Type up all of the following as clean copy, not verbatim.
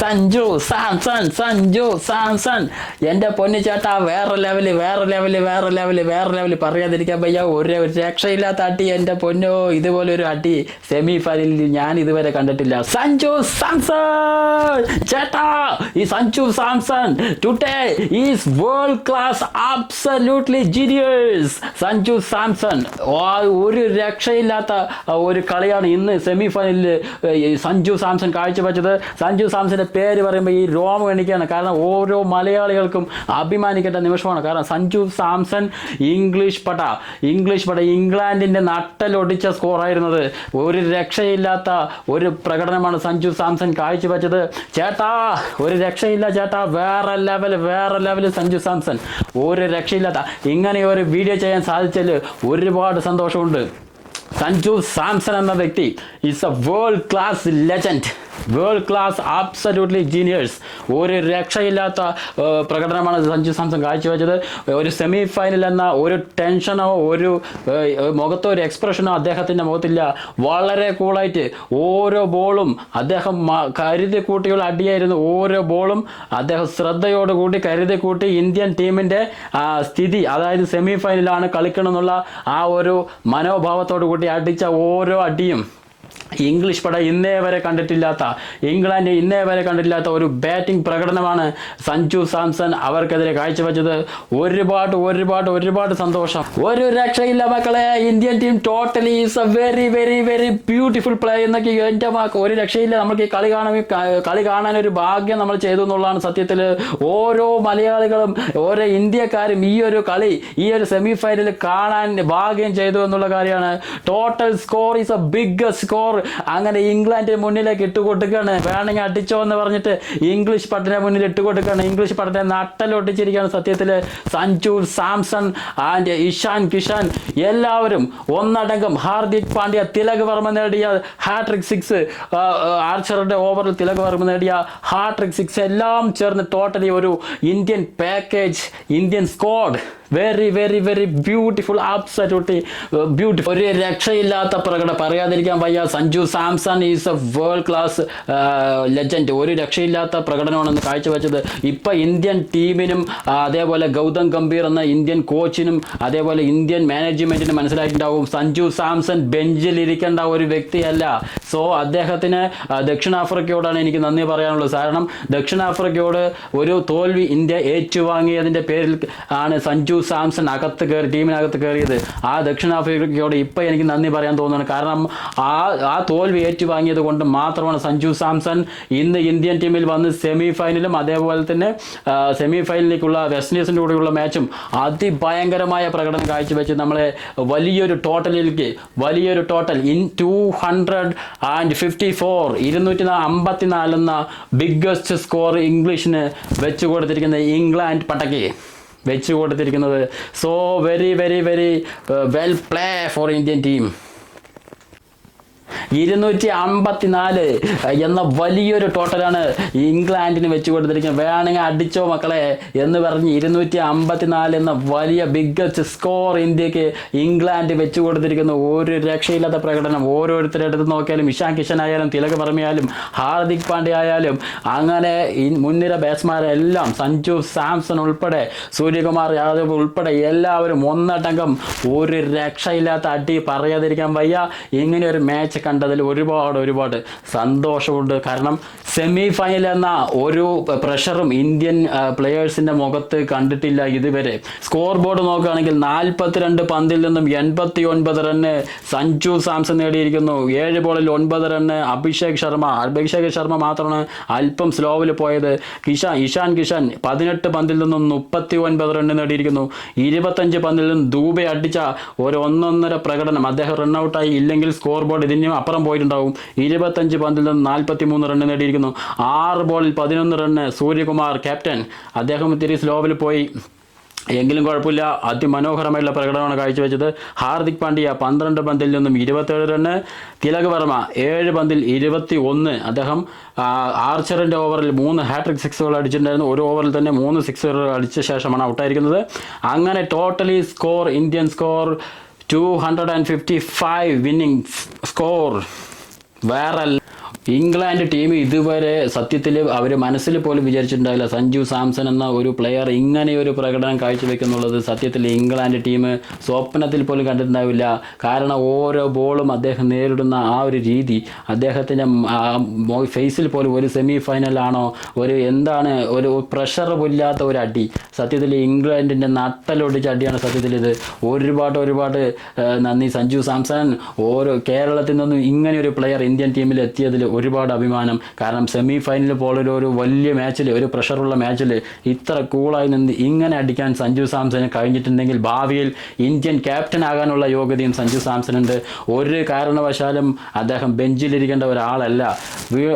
സഞ്ജു സാംസൺ എൻ്റെ പൊന്നു ചേട്ടാ വേറെ ലെവല് പറയാതിരിക്കാൻ വയ്യ. ഒരു രക്ഷയില്ലാത്ത അടി എൻ്റെ പൊന്നോ. ഇതുപോലെ ഒരു അടി സെമി ഫൈനലിൽ ഞാൻ ഇതുവരെ കണ്ടിട്ടില്ല. സഞ്ജു സാംസൺ ചേട്ടാ, ഈ Sanju Samson today is world class, absolutely genius. Sanju Samson ഒരു രക്ഷയില്ലാത്ത ഒരു കളിയാണ് ഇന്ന് സെമി ഫൈനലിൽ സഞ്ജു സാംസൺ കാഴ്ചവെച്ചത്. സഞ്ജു സാംസന്റെ പേര് പറയുമ്പോൾ ഈ രോമം എണിക്കുകയാണ്. കാരണം ഓരോ മലയാളികൾക്കും അഭിമാനിക്കേണ്ട നിമിഷമാണ്. കാരണം സഞ്ജു സാംസൺ ഇംഗ്ലീഷ് പട ഇംഗ്ലണ്ടിന്റെ നട്ടലൊടിച്ച സ്കോറായിരുന്നത്. ഒരു രക്ഷയില്ലാത്ത ഒരു പ്രകടനമാണ് സഞ്ജു സാംസൺ കാഴ്ചവെച്ചത്. ചേട്ടാ ഒരു രക്ഷയില്ല ചേട്ടാ, വേറെ ലെവൽ സഞ്ജു സാംസൺ, ഒരു രക്ഷയില്ലാത്ത. ഇങ്ങനെ ഒരു വീഡിയോ ചെയ്യാൻ സാധിച്ചതിൽ ഒരുപാട് സന്തോഷമുണ്ട്. സഞ്ജു സാംസൺ എന്ന വ്യക്തി is A world class legend, world class absolutely genius. ഒരു രക്ഷയില്ലാത്ത പ്രകടനമാണ് സഞ്ജു സാംസൺ കാഴ്ചവെച്ചത്. ഒരു സെമി ഫൈനൽ എന്ന ഒരു ടെൻഷനോ ഒരു മുഖത്തോ ഒരു എക്സ്പ്രഷനോ അദ്ദേഹത്തിൻ്റെ മുഖത്തില്ല. വളരെ കൂളായിട്ട് ഓരോ ബോളും അദ്ദേഹം കരുതി കൂട്ടിയുള്ള അടിയായിരുന്നു. ഓരോ ബോളും അദ്ദേഹം ശ്രദ്ധയോടുകൂടി കരുതി കൂട്ടി ഇന്ത്യൻ ടീമിൻ്റെ സ്ഥിതി, അതായത് സെമി ഫൈനലാണ് കളിക്കണമെന്നുള്ള ആ ഒരു മനോഭാവത്തോടു കൂടി അടിച്ച ഓരോ അടിയും ഇംഗ്ലീഷ് പട ഇംഗ്ലണ്ട് ഇന്നേ വരെ കണ്ടിട്ടില്ലാത്ത ഒരു ബാറ്റിംഗ് പ്രകടനമാണ് സഞ്ജു സാംസൺ അവർക്കെതിരെ കാഴ്ചവെച്ചത്. ഒരുപാട് സന്തോഷം. ഒരു രക്ഷയില്ല മക്കളെ. Indian team totally is A very beautiful play എന്നൊക്കെ എൻ്റെ ഒരു രക്ഷയില്ല. നമുക്ക് ഈ കളി കാണാൻ ഒരു ഭാഗ്യം നമ്മൾ ചെയ്തു എന്നുള്ളതാണ് സത്യത്തിൽ. ഓരോ മലയാളികളും ഓരോ ഇന്ത്യക്കാരും ഈ ഒരു സെമി ഫൈനൽ കാണാൻ ഭാഗ്യം ചെയ്തു എന്നുള്ള കാര്യമാണ്. Total score is A biggest score. അങ്ങനെ ഇംഗ്ലണ്ടിന് മുന്നിലേക്ക് ഇട്ടുകൊടുക്കുകയാണ്. വേണമെങ്കിൽ അടിച്ചോ എന്ന് പറഞ്ഞിട്ട് ഇംഗ്ലീഷ് പടത്തിന് മുന്നിൽ ഇട്ടുകൊടുക്കുകയാണ്. ഇംഗ്ലീഷ് പടത്തെ നട്ടലൊട്ടിച്ചിരിക്കുകയാണ് സത്യത്തിൽ. സഞ്ജു സാംസൺ ആൻഡ് ഇഷാൻ കിഷൻ എല്ലാവരും ഒന്നടങ്കം. ഹാർദിക് പാണ്ഡ്യ, തിലക് വർമ്മ നേടിയ ഹാട്രിക് 6, ആർച്ചറുടെ ഓവറിൽ തിലക് വർമ്മ നേടിയ ഹാട്രിക് 6 എല്ലാം ചേർന്ന് ടോട്ടലി ഒരു Indian package, Indian squad. Very beautiful, absolutely beautiful. ഒരു രക്ഷയില്ലാത്ത പ്രകടനം പറയാതിരിക്കാൻ വയ്യ. Sanju Samson is A world class legend. ഒരു രക്ഷയില്ലാത്ത പ്രകടനമാണെന്ന് കാഴ്ചവെച്ചത്. ഇപ്പം ഇന്ത്യൻ ടീമിനും അതേപോലെ ഗൗതം ഗംഭീർ എന്ന ഇന്ത്യൻ കോച്ചിനും അതേപോലെ ഇന്ത്യൻ മാനേജ്മെൻറ്റിനും മനസ്സിലായിട്ടുണ്ടാവും സഞ്ജു സാംസൺ ബെഞ്ചിൽ ഇരിക്കേണ്ട ഒരു വ്യക്തിയല്ല. സോ അദ്ദേഹത്തിന് ദക്ഷിണാഫ്രിക്കയോടാണ് എനിക്ക് നന്ദി പറയാനുള്ളത്. കാരണം ദക്ഷിണാഫ്രിക്കയോട് ഒരു തോൽവി ഇന്ത്യ ഏറ്റുവാങ്ങിയതിൻ്റെ പേരിൽ ആണ് സഞ്ജു സാംസൺ ടീമിനകത്ത് കയറിയത്. ആ ദക്ഷിണാഫ്രിക്കയോട് ഇപ്പം എനിക്ക് നന്ദി പറയാൻ തോന്നുന്നു. കാരണം ആ തോൽവി ഏറ്റുവാങ്ങിയത് കൊണ്ട് മാത്രമാണ് സഞ്ജു സാംസൺ ഇന്ന് ഇന്ത്യൻ ടീമിൽ വന്ന് സെമി ഫൈനലും അതേപോലെ തന്നെ സെമി ഫൈനലിലേക്കുള്ള വെസ്റ്റ് ഇൻഡീസിൻ്റെ കൂടെയുള്ള മാച്ചും അതിഭയങ്കരമായ പ്രകടനം കാഴ്ചവെച്ച് നമ്മളെ വലിയൊരു ടോട്ടൽ ഇൻ 254 എന്ന ബിഗ്ഗസ്റ്റ് സ്കോർ ഇംഗ്ലീഷിന് വെച്ചു കൊടുത്തിരിക്കുന്നത് ഇംഗ്ലണ്ട് പട്ടയ്ക്ക് വെച്ചു കൊടുത്തിരിക്കുന്നത്. So very well play for Indian team. 254 എന്ന വലിയൊരു ടോട്ടലാണ് ഇംഗ്ലണ്ടിന് വെച്ച് കൊടുത്തിരിക്കുന്നത്. വേണമെങ്കിൽ അടിച്ചോ മക്കളെ എന്ന് പറഞ്ഞ് 254 എന്ന വലിയ ബിഗ്ഗസ്റ്റ് സ്കോർ ഇന്ത്യക്ക് ഇംഗ്ലണ്ട് വെച്ച് കൊടുത്തിരിക്കുന്നു. ഒരു രക്ഷയില്ലാത്ത പ്രകടനം. ഓരോരുത്തരെടുത്ത് നോക്കിയാലും ഇഷാൻ കിഷൻ ആയാലും തിലക് വർമ്മയായാലും ഹാർദിക് പാണ്ഡ്യ ആയാലും അങ്ങനെ മുൻനിര ബാറ്റ്സ്മാരെല്ലാം സഞ്ജു സാംസൺ ഉൾപ്പെടെ സൂര്യകുമാർ യാദവ് ഉൾപ്പെടെ എല്ലാവരും ഒന്നടങ്കം ഒരു രക്ഷയില്ലാത്ത അടി പറയാതിരിക്കാൻ വയ്യ. ഇങ്ങനെ ഒരു മാച്ച് കണ്ടതിൽ ഒരുപാട് സന്തോഷമുണ്ട്. കാരണം സെമി ഫൈനൽ എന്ന ഒരു പ്രഷറും ഇന്ത്യൻ പ്ലെയേഴ്സിൻ്റെ മുഖത്ത് കണ്ടിട്ടില്ല ഇതുവരെ. സ്കോർ ബോർഡ് നോക്കുകയാണെങ്കിൽ 42 പന്തിൽ നിന്നും 89 റണ്ണ് സഞ്ജു സാംസൺ നേടിയിരിക്കുന്നു. 7 ബോളിൽ 9 റണ്ണ് അഭിഷേക് ശർമ്മ മാത്രമാണ് അല്പം സ്ലോവിൽ പോയത്. ഇഷാൻ കിഷൻ 18 പന്തിൽ നിന്നും 39 റണ്ണ് നേടിയിരിക്കുന്നു. 25 പന്തിൽ നിന്നും ദൂബെ അടിച്ച ഒരു ഒന്നൊന്നര പ്രകടനം. അദ്ദേഹം റണ്ണൌട്ടായി ഇല്ലെങ്കിൽ സ്കോർ ബോർഡ് ഇതിനും അപ്പുറം പോയിട്ടുണ്ടാവും. 25 പന്തിൽ നിന്ന് 43 റണ്ണ് നേടിയിരിക്കുന്നു. 6 ബോളിൽ 11 റണ്ണ് സൂര്യകുമാർ ക്യാപ്റ്റൻ. അദ്ദേഹം ഇത്തിരി സ്ലോവിൽ പോയി എങ്കിലും കുഴപ്പമില്ല. അതിമനോഹരമായിട്ടുള്ള പ്രകടനമാണ് കാഴ്ചവെച്ചത്. ഹാർദിക് പാണ്ഡ്യ 12 പന്തിൽ നിന്നും 27 റണ്ണ്. തിലക് വർമ്മ 7 പന്തിൽ 21. അദ്ദേഹം ആർച്ചറിൻ്റെ ഓവറിൽ 3 ഹാട്രിക് 6 അടിച്ചിട്ടുണ്ടായിരുന്നു. ഒരു ഓവറിൽ തന്നെ 3 6 അടിച്ച ശേഷമാണ് ഔട്ടായിരിക്കുന്നത്. അങ്ങനെ totally score Indian score 255 winning score. വേറെ ഇംഗ്ലണ്ട് ടീം ഇതുവരെ സത്യത്തിൽ അവർ മനസ്സിൽ പോലും വിചാരിച്ചിട്ടുണ്ടാവില്ല സഞ്ജു സാംസൺ എന്ന ഒരു പ്ലെയർ ഇങ്ങനെ ഒരു പ്രകടനം കാഴ്ചവെക്കുന്നുള്ളത്. സത്യത്തിൽ ഇംഗ്ലണ്ട് ടീം സ്വപ്നത്തിൽ പോലും കണ്ടിട്ടുണ്ടാവില്ല. കാരണം ഓരോ ബോളും അദ്ദേഹം നേരിടുന്ന ആ ഒരു രീതി, അദ്ദേഹത്തിൻ്റെ ഫേസിൽ പോലും ഒരു സെമി ഫൈനലാണോ ഒരു എന്താണ് ഒരു പ്രഷർ പോലില്ലാത്ത ഒരു അടി. സത്യത്തിൽ ഇംഗ്ലണ്ടിൻ്റെ നട്ടലൊടിച്ച അടിയാണ് സത്യത്തിൽ ഇത്. ഒരുപാട് നന്ദി സഞ്ജു സാംസൺ. കേരളത്തിൽ നിന്നും ഇങ്ങനെ ഒരു പ്ലെയർ ഇന്ത്യൻ ടീമിൽ എത്തിയതിൽ ഒരുപാട് അഭിമാനം. കാരണം സെമി ഫൈനലിൽ പോലൊരു ഒരു വലിയ മാച്ചിൽ, ഒരു പ്രഷറുള്ള മാച്ചിൽ ഇത്ര കൂളായി നിന്ന് ഇങ്ങനെ അടിക്കാൻ സഞ്ജു സാംസന് കഴിഞ്ഞിട്ടുണ്ടെങ്കിൽ ഭാവിയിൽ ഇന്ത്യൻ ക്യാപ്റ്റൻ ആകാനുള്ള യോഗ്യതയും സഞ്ജു സാംസണുണ്ട്. ഒരു കാരണവശാലും അദ്ദേഹം ബെഞ്ചിലിരിക്കേണ്ട ഒരാളല്ല.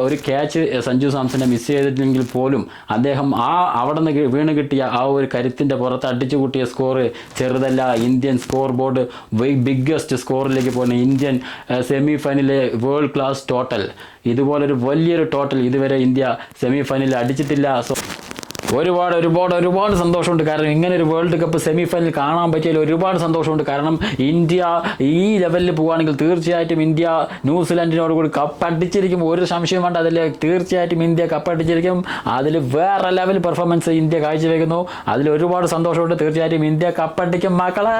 ഒരു ക്യാച്ച് സഞ്ജു സാംസനെ മിസ് ചെയ്തിട്ടുണ്ടെങ്കിൽ പോലും അദ്ദേഹം അവിടെ നിന്ന് വീണ് കിട്ടിയ ആ ഒരു കരുത്തിൻ്റെ പുറത്ത് അടിച്ചു കൂട്ടിയ സ്കോർ ചെറുതല്ല. ഇന്ത്യൻ സ്കോർ ബോർഡ് ബിഗ്ഗസ്റ്റ് സ്കോറിലേക്ക് പോകുന്ന ഇന്ത്യൻ സെമി ഫൈനലിലെ വേൾഡ് ക്ലാസ് ടോട്ടൽ. ഇതുപോലൊരു വലിയൊരു ടോട്ടൽ ഇതുവരെ ഇന്ത്യ സെമി ഫൈനലിൽ അടിച്ചിട്ടില്ല. സോ ഒരുപാട് സന്തോഷമുണ്ട്. കാരണം ഇങ്ങനെ ഒരു വേൾഡ് കപ്പ് സെമി ഫൈനൽ കാണാൻ പറ്റിയതിൽ ഒരുപാട് സന്തോഷമുണ്ട്. കാരണം ഇന്ത്യ ഈ ലെവലിൽ പോവുകയാണെങ്കിൽ തീർച്ചയായിട്ടും ഇന്ത്യ ന്യൂസിലാൻഡിനോട് കൂടി കപ്പ് അടിച്ചിരിക്കും. ഒരു സംശയം വേണ്ട, അതിൽ തീർച്ചയായിട്ടും ഇന്ത്യ കപ്പ് അടിച്ചിരിക്കും. അതിൽ വേറെ ലെവൽ പെർഫോമൻസ് ഇന്ത്യ കാഴ്ചവെക്കുന്നു. അതിൽ ഒരുപാട് സന്തോഷമുണ്ട്. തീർച്ചയായിട്ടും ഇന്ത്യ കപ്പടിക്കും മക്കളെ.